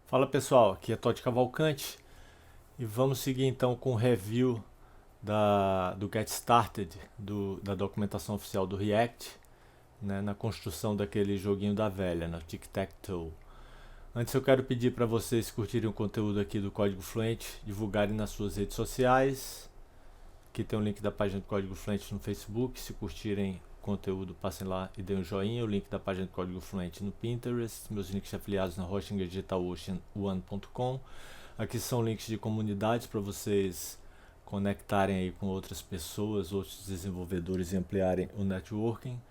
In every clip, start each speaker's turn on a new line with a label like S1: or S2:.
S1: Fala pessoal, aqui é Todd Cavalcante e vamos seguir então com o review do Get Started, da documentação oficial do React, né, na construção daquele joguinho da velha, na Tic-Tac-Toe. Antes eu quero pedir para vocês curtirem o conteúdo aqui do Código Fluente, divulgarem nas suas redes sociais. Aqui tem o link da página do Código Fluente no Facebook. Se curtirem o conteúdo, passem lá e deem um joinha. O link da página do Código Fluente no Pinterest. Meus links afiliados na Hosting DigitalOcean1.com. Aqui são links de comunidades para vocês conectarem aí com outras pessoas, outros desenvolvedores e ampliarem o networking.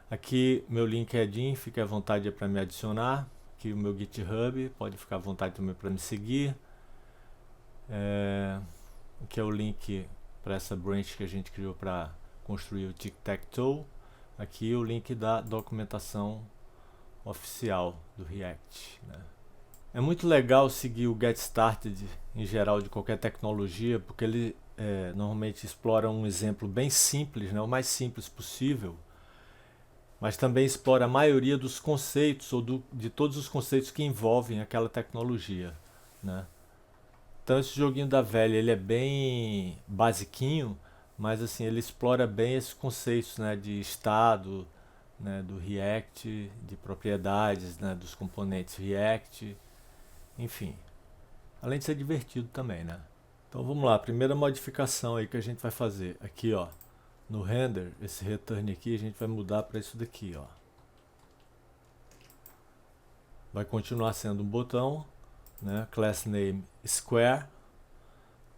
S1: Aqui meu LinkedIn, fique à vontade para me adicionar. Aqui o meu GitHub, pode ficar à vontade também para me seguir. Aqui é o link para essa branch que a gente criou para construir o Tic-Tac-Toe. Aqui o link da documentação oficial do React, né? É muito legal seguir o Get Started em geral de qualquer tecnologia, porque ele normalmente explora um exemplo bem simples, né, o mais simples possível, mas também explora a maioria dos conceitos ou de todos os conceitos que envolvem aquela tecnologia, né? Então esse joguinho da velha ele é bem basiquinho, mas assim ele explora bem esses conceitos, né, de estado, né, do React, de propriedades, né, dos componentes React, enfim. Além de ser divertido também, né? Então vamos lá, a primeira modificação aí que a gente vai fazer aqui, ó, no render, esse return aqui a gente vai mudar para isso daqui, ó. Vai continuar sendo um botão, né, class name square,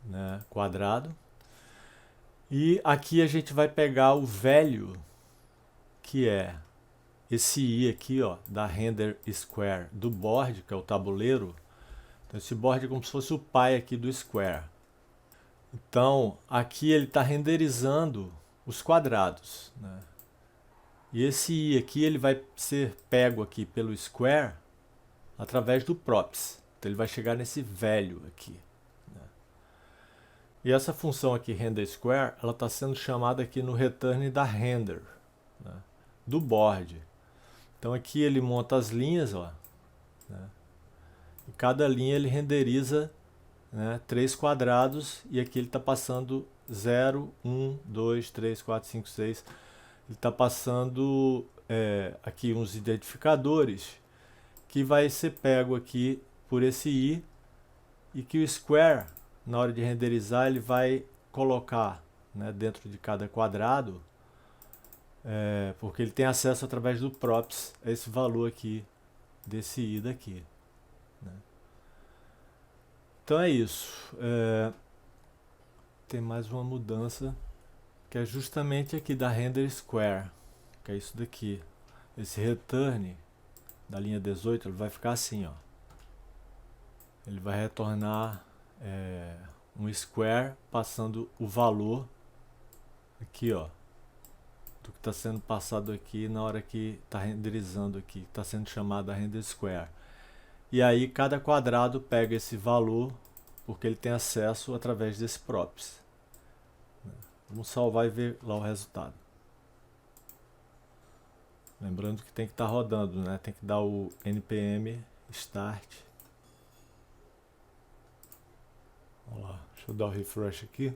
S1: né, quadrado. E aqui a gente vai pegar o velho, que é esse i aqui, ó, da render square do board, que é o tabuleiro. Então esse board é como se fosse o pai aqui do square. Então aqui ele está renderizando os quadrados, né? E esse i aqui ele vai ser pego aqui pelo square através do props. Então ele vai chegar nesse velho aqui, né? E essa função aqui, render square, ela está sendo chamada aqui no return da render, né, do board. Então aqui ele monta as linhas, ó, né, e cada linha ele renderiza, né, 3 quadrados, e aqui ele está passando 0, 1, 2, 3, 4, 5, 6. Ele está passando aqui uns identificadores que vai ser pego aqui por esse i, e que o square, na hora de renderizar, ele vai colocar, né, dentro de cada quadrado, porque ele tem acesso através do props a esse valor aqui desse i daqui, né? Então é isso. Tem mais uma mudança que é justamente aqui da render square, que é isso daqui. Esse return da linha 18 ele vai ficar assim, ó. Ele vai retornar um square passando o valor aqui, ó, do que está sendo passado aqui na hora que está renderizando aqui, está sendo chamado a render square. E aí cada quadrado pega esse valor porque ele tem acesso através desse props. Vamos salvar e ver lá o resultado. Lembrando que tem que estar rodando, né? Tem que dar o npm start. Vamos lá, deixa eu dar o refresh aqui.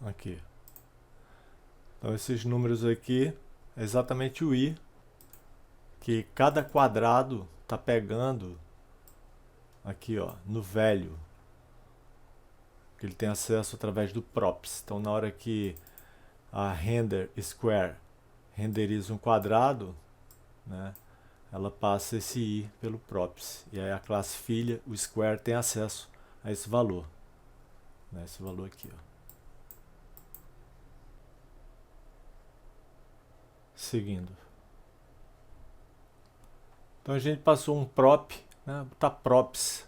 S1: Aqui. Então esses números aqui é exatamente o i que cada quadrado está pegando aqui, ó, no velho, que ele tem acesso através do props. Então na hora que a render square renderiza um quadrado, né, ela passa esse i pelo props, e aí a classe filha, o square, tem acesso a esse valor, né, esse valor aqui, ó. Seguindo. Então a gente passou um prop, né, botar props.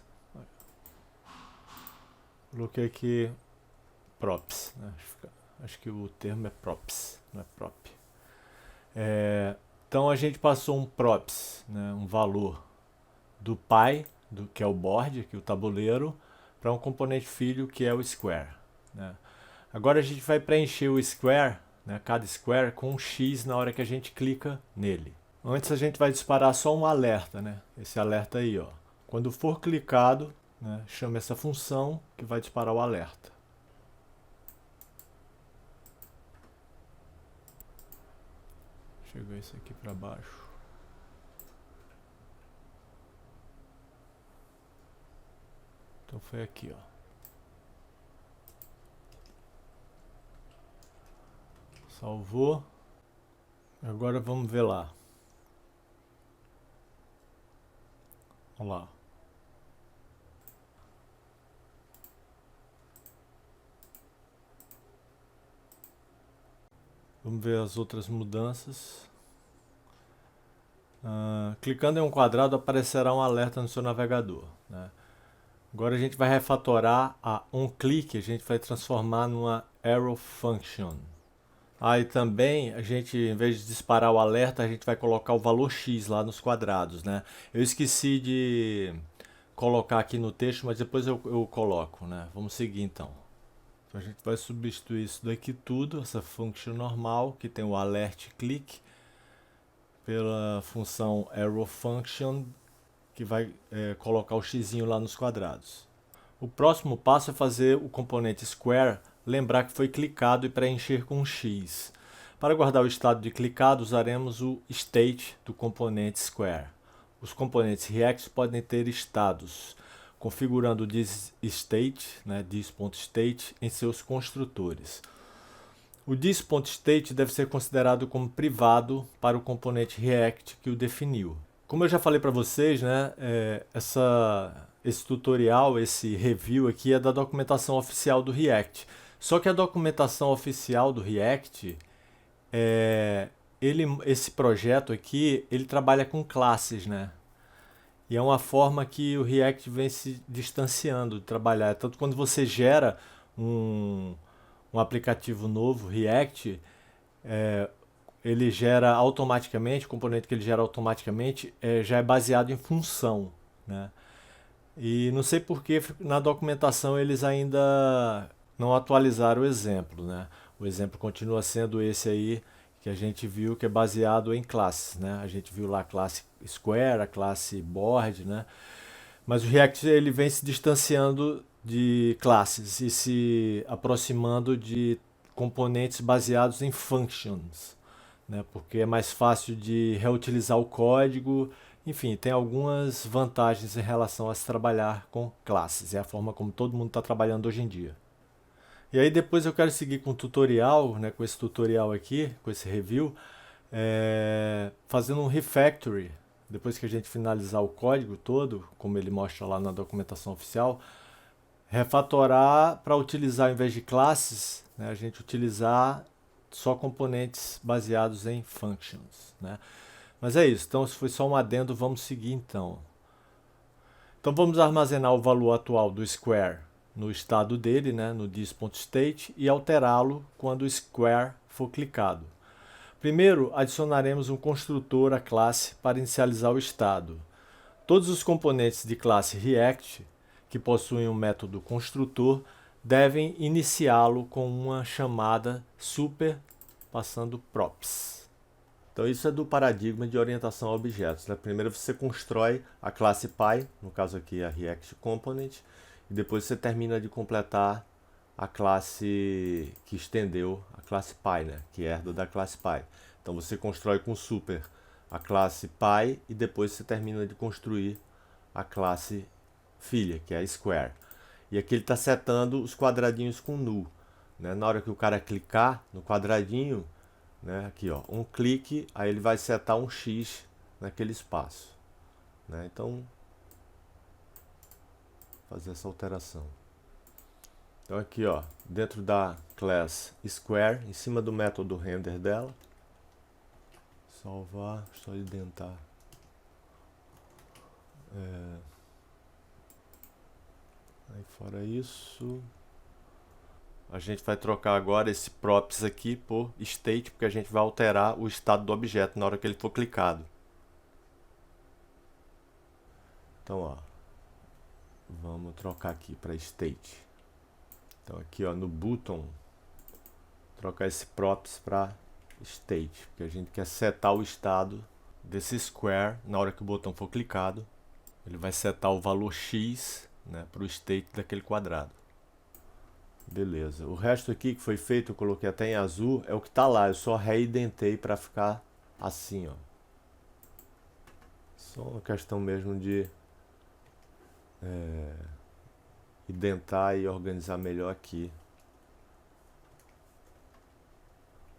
S1: Coloquei aqui props, né, acho que o termo é props, não é prop. Então a gente passou um props, né, um valor do pai, que é o board, aqui o tabuleiro, para um componente filho que é o square, né. Agora a gente vai preencher o square, né, cada square, com um x na hora que a gente clica nele. Antes a gente vai disparar só um alerta, né? Esse alerta aí, ó. Quando for clicado, né, chama essa função que vai disparar o alerta. Chegou isso aqui para baixo. Então foi aqui, ó. Salvou. Agora vamos ver lá. Vamos lá. Vamos ver as outras mudanças. Clicando em um quadrado aparecerá um alerta no seu navegador, né? Agora a gente vai refatorar a onClick, a gente vai transformar numa arrow function. Aí também a gente, em vez de disparar o alerta, a gente vai colocar o valor X lá nos quadrados, né? Eu esqueci de colocar aqui no texto, mas depois eu coloco, né? Vamos seguir então. Então a gente vai substituir isso daqui tudo, essa function normal, que tem o alert click, pela função arrow function, que vai colocar o xizinho lá nos quadrados. O próximo passo é fazer o componente square lembrar que foi clicado e preencher com um X. Para guardar o estado de clicado, usaremos o state do componente square. Os componentes React podem ter estados, configurando o thisState, né, this.state, em seus construtores. O this.state deve ser considerado como privado para o componente React que o definiu. Como eu já falei para vocês, né, esse tutorial, esse review aqui é da documentação oficial do React. Só que a documentação oficial do React, esse projeto aqui, ele trabalha com classes, né? E é uma forma que o React vem se distanciando de trabalhar. Tanto quando você gera um aplicativo novo, React, ele gera automaticamente, o componente que ele gera automaticamente já é baseado em função, né? E não sei por que na documentação eles ainda não atualizaram o exemplo, né? O exemplo continua sendo esse aí que a gente viu, que é baseado em classes, né? A gente viu lá a classe Square, a classe Board, né? Mas o React ele vem se distanciando de classes e se aproximando de componentes baseados em functions, né? Porque é mais fácil de reutilizar o código. Enfim, tem algumas vantagens em relação a se trabalhar com classes. É a forma como todo mundo está trabalhando hoje em dia. E aí depois eu quero seguir com o tutorial, né, com esse tutorial aqui, com esse review, fazendo um refactory. Depois que a gente finalizar o código todo, como ele mostra lá na documentação oficial, refatorar para utilizar, ao invés de classes, né, a gente utilizar só componentes baseados em functions, né? Mas é isso, então se foi só um adendo, vamos seguir então. Então vamos armazenar o valor atual do square no estado dele, né, no this.state, e alterá-lo quando o square for clicado. Primeiro, adicionaremos um construtor à classe para inicializar o estado. Todos os componentes de classe React que possuem um método construtor devem iniciá-lo com uma chamada super passando props. Então isso é do paradigma de orientação a objetos, né? Primeiro você constrói a classe Py, no caso aqui a React Component, e depois você termina de completar a classe que estendeu a classe Py, né? Que herda da classe Py. Então você constrói com super a classe Py e depois você termina de construir a classe filha, que é a Square. E aqui ele está setando os quadradinhos com null, né? Na hora que o cara clicar no quadradinho, né, aqui ó, um clique, aí ele vai setar um X naquele espaço, né? Então, fazer essa alteração. Então aqui ó, dentro da class Square, em cima do método render dela, salvar, só identar. Aí fora isso, a gente vai trocar agora esse props aqui por state, porque a gente vai alterar o estado do objeto na hora que ele for clicado. Então, ó, vamos trocar aqui para state. Então aqui, ó, no button, trocar esse props para state, porque a gente quer setar o estado desse square na hora que o botão for clicado. Ele vai setar o valor x, né, para o state daquele quadrado. Beleza. O resto aqui que foi feito, eu coloquei até em azul, é o que está lá. Eu só reidentei para ficar assim, ó. Só uma questão mesmo de identar e organizar melhor aqui.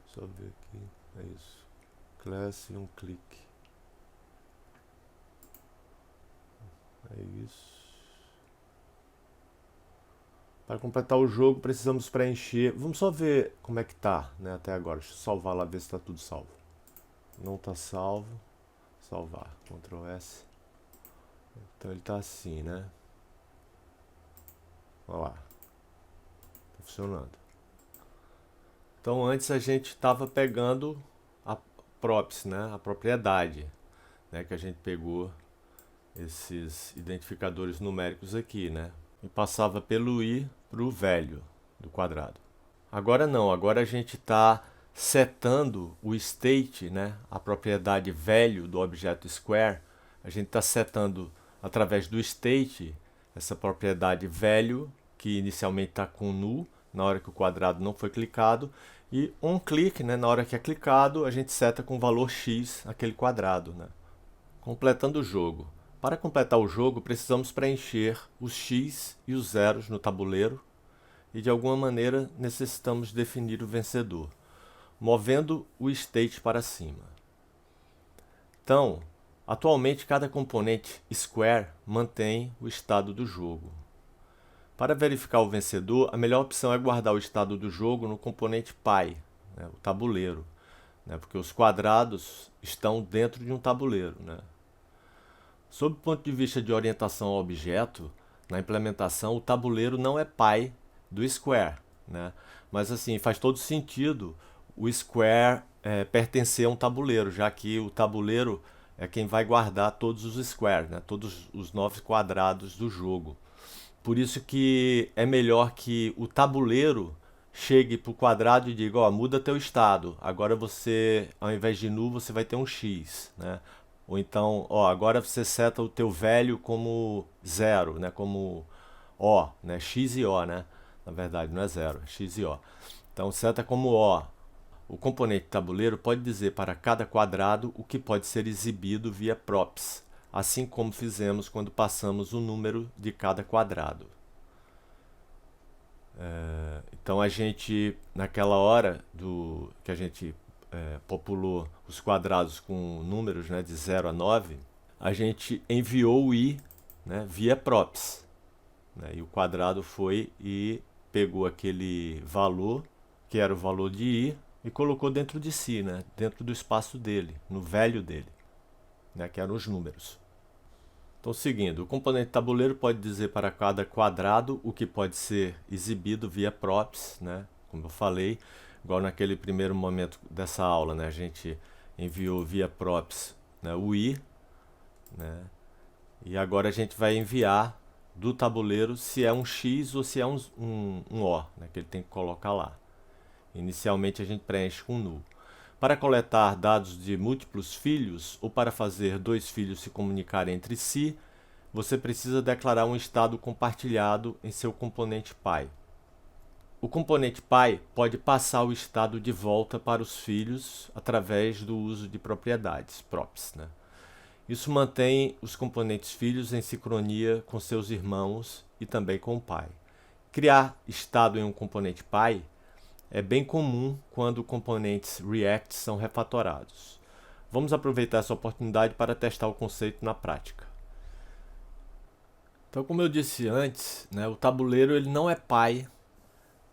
S1: Só ver aqui. É isso. Class e um clique. É isso. Para completar o jogo, precisamos preencher. Vamos só ver como é que tá, né, até agora. Deixa eu salvar lá, ver se está tudo salvo. Não está salvo. Salvar. Ctrl S. Então ele está assim, né? Olha lá. Está funcionando. Então antes a gente estava pegando a props, né, a propriedade, né, que a gente pegou esses identificadores numéricos aqui, né, e passava pelo i para o velho do quadrado. Agora não, agora a gente está setando o state, né, a propriedade velho do objeto square, a gente está setando através do state essa propriedade velho, que inicialmente está com null, na hora que o quadrado não foi clicado, e onClick, né, na hora que é clicado, a gente seta com o valor x aquele quadrado, né. Completando o jogo. Para completar o jogo, precisamos preencher os x e os zeros no tabuleiro e, de alguma maneira, necessitamos definir o vencedor, movendo o state para cima. Então, atualmente, cada componente square mantém o estado do jogo. Para verificar o vencedor, a melhor opção é guardar o estado do jogo no componente pie, né, o tabuleiro, né, porque os quadrados estão dentro de um tabuleiro, né. Sob o ponto de vista de orientação ao objeto, na implementação, o tabuleiro não é pie do square, né, mas assim, faz todo sentido o square pertencer a um tabuleiro, já que o tabuleiro é quem vai guardar todos os squares, né, todos os 9 quadrados do jogo. Por isso que é melhor que o tabuleiro chegue para o quadrado e diga, ó, muda teu estado. Agora você, ao invés de null, você vai ter um x, né? Ou então, ó, agora você seta o teu velho como zero, né? Como O, né? X e O, né? Na verdade, não é zero, é X e O. Então, seta como O. O componente tabuleiro pode dizer para cada quadrado o que pode ser exibido via props, assim como fizemos quando passamos o número de cada quadrado. Então a gente, naquela hora que a gente populou os quadrados com números, né, de 0 a 9, a gente enviou o i, né, via props, né, e o quadrado foi e pegou aquele valor, que era o valor de i, e colocou dentro de si, né, dentro do espaço dele, no velho dele, né, que eram os números. Então, seguindo, o componente tabuleiro pode dizer para cada quadrado o que pode ser exibido via props, né? Como eu falei, igual naquele primeiro momento dessa aula, né? A gente enviou via props, né, o i, né? E agora a gente vai enviar do tabuleiro se é um x ou se é um O, né, que ele tem que colocar lá. Inicialmente a gente preenche com null. Para coletar dados de múltiplos filhos ou para fazer dois filhos se comunicarem entre si, você precisa declarar um estado compartilhado em seu componente pie. O componente pie pode passar o estado de volta para os filhos através do uso de propriedades, props, né? Isso mantém os componentes filhos em sincronia com seus irmãos e também com o pai. Criar estado em um componente pie é bem comum quando componentes React são refatorados. Vamos aproveitar essa oportunidade para testar o conceito na prática. Então, como eu disse antes, né, o tabuleiro ele não é pai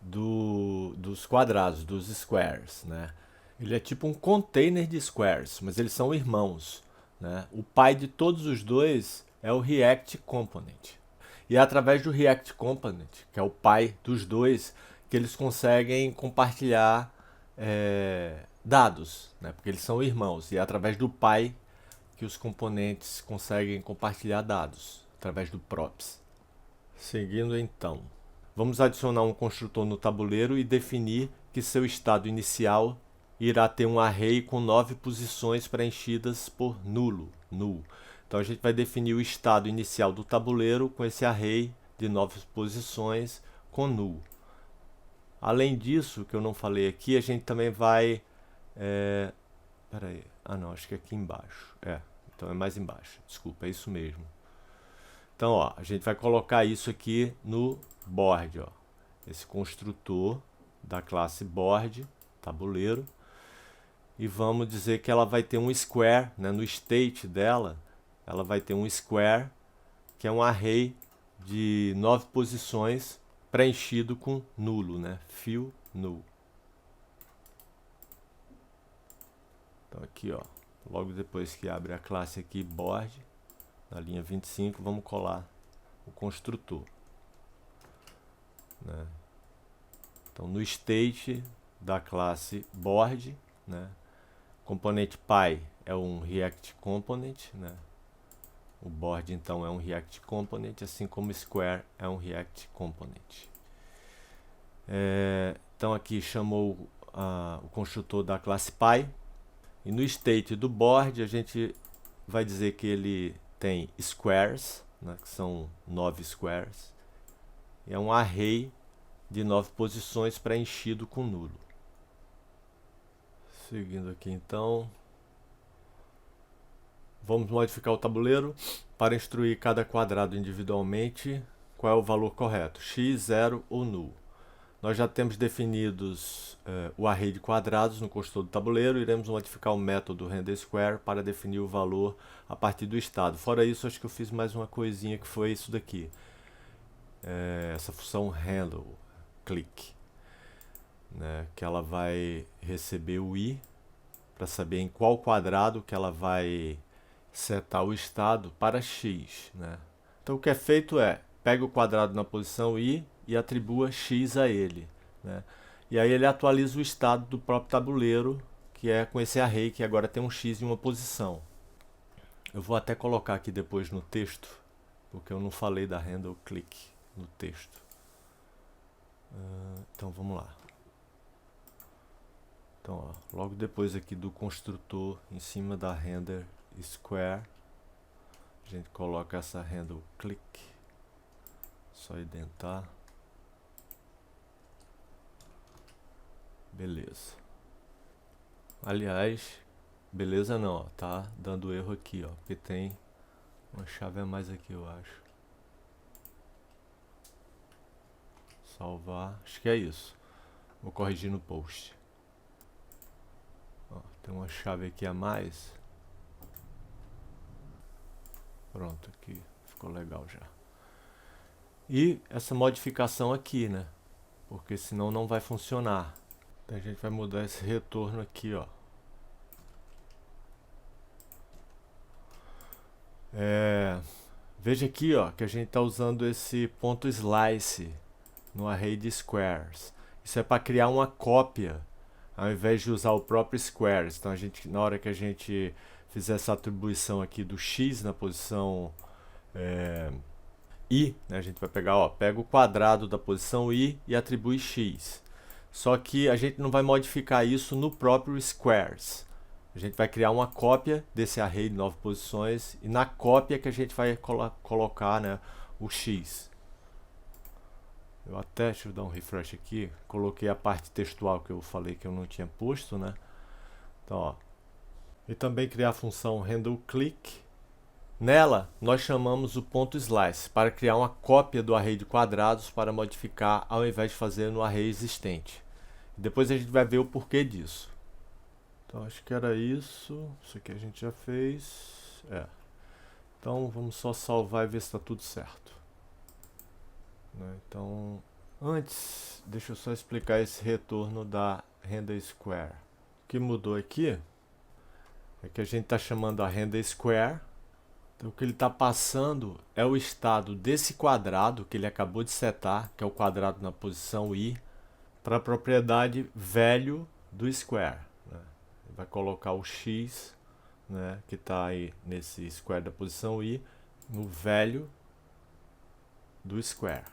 S1: dos quadrados, dos squares, né? Ele é tipo um container de squares, mas eles são irmãos, né? O pai de todos os dois é o React Component. E é através do React Component, que é o pai dos dois, que eles conseguem compartilhar dados, né? Porque eles são irmãos. E é através do pai que os componentes conseguem compartilhar dados, através do props. Seguindo então, vamos adicionar um construtor no tabuleiro e definir que seu estado inicial irá ter um array com 9 posições preenchidas por null. Então a gente vai definir o estado inicial do tabuleiro com esse array de 9 posições com null. Além disso, que eu não falei aqui, a gente também vai... Peraí, não, acho que é aqui embaixo. Então é mais embaixo, desculpa, é isso mesmo. Então, ó, a gente vai colocar isso aqui no board, ó. Esse construtor da classe board, tabuleiro. E vamos dizer que ela vai ter um square, né? No state dela, ela vai ter um square, que é um array de 9 posições preenchido com nulo, né? Fill null. Então aqui, ó, logo depois que abre a classe aqui board, na linha 25, vamos colar o construtor, né? Então no state da classe board, né? Componente Py é um React Component, né? O board então é um React Component, assim como Square é um React Component. Então aqui chamou o construtor da classe Py. E no state do board a gente vai dizer que ele tem squares, né, que são 9 squares. É um array de 9 posições preenchido com nulo. Seguindo aqui então, vamos modificar o tabuleiro para instruir cada quadrado individualmente qual é o valor correto, x, 0 ou null. Nós já temos definidos o array de quadrados no construtor do tabuleiro. Iremos modificar o método renderSquare para definir o valor a partir do estado. Fora isso, acho que eu fiz mais uma coisinha que foi isso daqui. Essa função handle, click, né, que ela vai receber o i para saber em qual quadrado que ela vai setar o estado para x, né? Então o que é feito é, pega o quadrado na posição i e atribua x a ele, né? E aí ele atualiza o estado do próprio tabuleiro, que é com esse array que agora tem um x em uma posição. Eu vou até colocar aqui depois no texto, porque eu não falei da handle click no texto. Então vamos lá. Então, ó, logo depois aqui do construtor, em cima da render square, a gente coloca essa handle click. Só identar. Beleza. Aliás, beleza não, ó, tá dando erro aqui, ó, porque tem uma chave a mais aqui, eu acho. Salvar, acho que é isso. Vou corrigir no post. Ó, tem uma chave aqui a mais. Pronto, aqui ficou legal já. E essa modificação aqui, né? Porque senão não vai funcionar. Então a gente vai mudar esse retorno aqui, ó. Veja aqui, ó, que a gente está usando esse ponto slice no array de squares. Isso é para criar uma cópia, ao invés de usar o próprio squares. Então, na hora que a gente fizer essa atribuição aqui do x na posição i, né, a gente vai pegar, ó, pega o quadrado da posição i e atribui x. Só que a gente não vai modificar isso no próprio squares. A gente vai criar uma cópia desse array de 9 posições e na cópia que a gente vai colocar, né, o x. Deixa eu dar um refresh aqui, coloquei a parte textual que eu falei que eu não tinha posto, né? Então, ó. E também criar a função handleClick. Nela, nós chamamos o ponto slice para criar uma cópia do array de quadrados para modificar ao invés de fazer no array existente. Depois a gente vai ver o porquê disso. Então acho que era isso. Isso aqui a gente já fez. Então vamos só salvar e ver se está tudo certo. Então, antes, deixa eu só explicar esse retorno da renderSquare. O que mudou aqui é que a gente está chamando a renderSquare. Então o que ele está passando é o estado desse quadrado que ele acabou de setar, que é o quadrado na posição i, para a propriedade velho do square, né? Ele vai colocar o x, né, que está aí nesse square da posição i, no velho do square.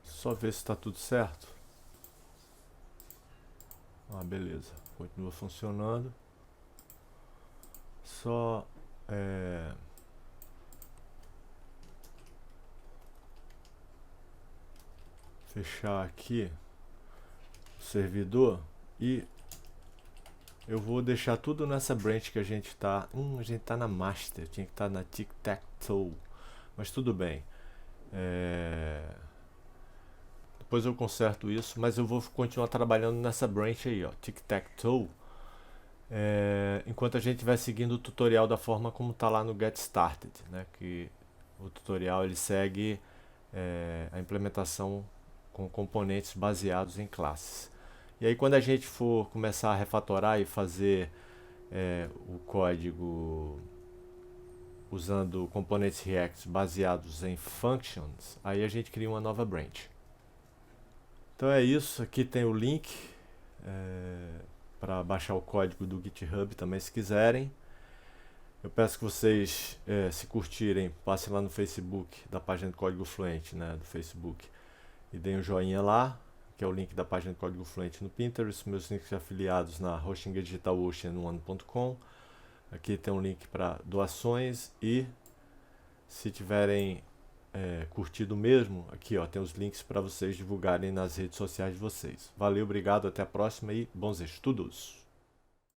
S1: Só ver se está tudo certo. Beleza, continua funcionando. Só fechar aqui o servidor e eu vou deixar tudo nessa branch que a gente tá. A gente tá na master, tinha que estar na tic-tac-toe, mas tudo bem. Depois eu conserto isso, mas eu vou continuar trabalhando nessa branch aí, ó, tic-tac-toe, enquanto a gente vai seguindo o tutorial da forma como está lá no Get Started, né? Que o tutorial ele segue a implementação com componentes baseados em classes. E aí quando a gente for começar a refatorar e fazer o código usando componentes React baseados em functions, aí a gente cria uma nova branch. Então é isso, aqui tem o link para baixar o código do GitHub também se quiserem. Eu peço que vocês, se curtirem, passem lá no Facebook, da página do Código Fluente, né, do Facebook, e deem um joinha lá, que é o link da página do Código Fluente no Pinterest, meus links afiliados na Hosting Digital Ocean1.com. Aqui tem um link para doações e se tiverem curtido mesmo, aqui ó, tem os links para vocês divulgarem nas redes sociais de vocês. Valeu, obrigado, até a próxima e bons estudos!